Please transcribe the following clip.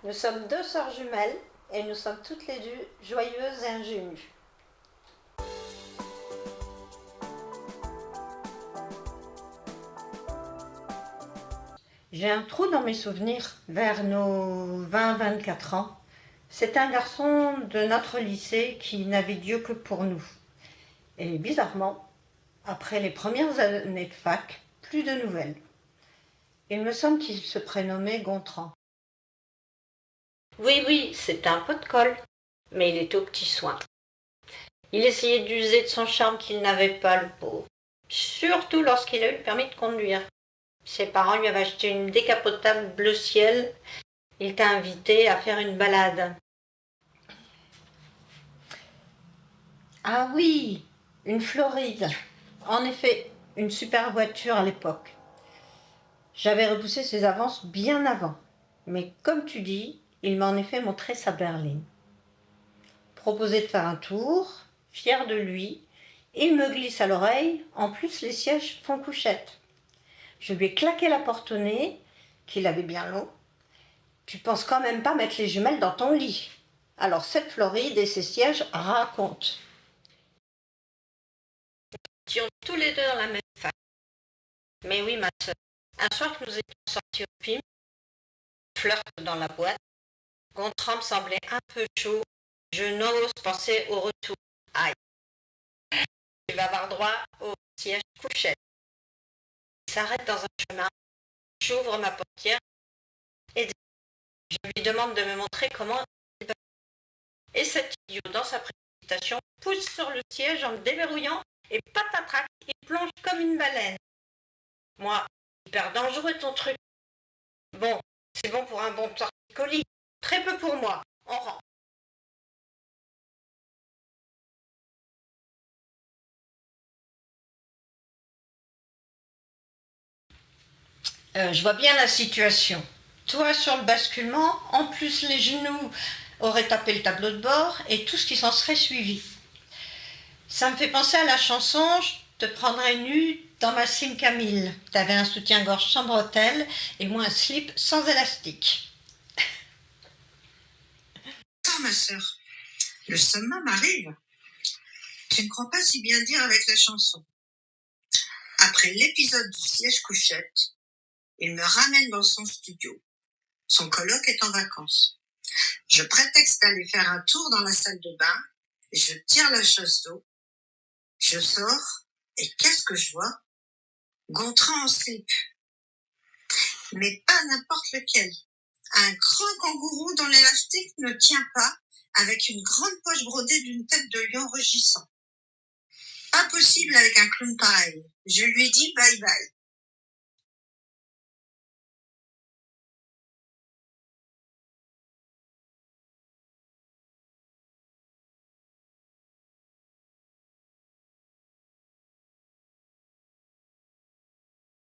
Nous sommes deux sœurs jumelles et nous sommes toutes les deux joyeuses et ingénues. J'ai un trou dans mes souvenirs vers nos 20-24 ans. C'est un garçon de notre lycée qui n'avait Dieu que pour nous. Et bizarrement, après les premières années de fac, plus de nouvelles. Il me semble qu'il se prénommait Gontran. Oui, c'était un pot de colle, mais il était aux petits soins. Il essayait d'user de son charme qu'il n'avait pas, le pauvre. Surtout lorsqu'il a eu le permis de conduire. Ses parents lui avaient acheté une décapotable bleu ciel. Il t'a invité à faire une balade. Ah oui, une Floride. En effet, une super voiture à l'époque. J'avais repoussé ses avances bien avant. Mais comme tu dis, il m'a en effet montré sa berline. Proposé de faire un tour, fier de lui, il me glisse à l'oreille, en plus les sièges font couchette. Je lui ai claqué la porte au nez, qu'il avait bien long. Tu penses quand même pas mettre les jumelles dans ton lit. Alors cette Floride et ses sièges racontent. Nous étions tous les deux dans la même fac. Mais oui, ma soeur, un soir que nous étions sortis au film, flirt dans la boîte, Gontran me semblait un peu chaud. Je n'ose penser au retour. Aïe. Il va avoir droit au siège couchette. Il s'arrête dans un chemin. J'ouvre ma portière et je lui demande de me montrer comment il va. Et cet idiot, dans sa précipitation, pousse sur le siège en me déverrouillant et patatrac, il plonge comme une baleine. Moi, hyper dangereux ton truc. Bon, c'est bon pour un bon torticolis. Très peu pour moi. On rentre. Je vois bien la situation. Toi sur le basculement, en plus les genoux auraient tapé le tableau de bord et tout ce qui s'en serait suivi. Ça me fait penser à la chanson Je te prendrai nue dans ma cime Camille. T'avais un soutien-gorge sans bretelles et moi un slip sans élastique. Attends, ma sœur, le summum arrive. Tu ne crois pas si bien dire avec la chanson. Après l'épisode du siège couchette, il me ramène dans son studio. Son coloc est en vacances. Je prétexte d'aller faire un tour dans la salle de bain. Je tire la chasse d'eau. Je sors et qu'est-ce que je vois? Gontran en slip. Mais pas n'importe lequel. Un grand kangourou dont l'élastique ne tient pas, avec une grande poche brodée d'une tête de lion rugissant. Pas possible avec un clown pareil. Je lui dis bye bye.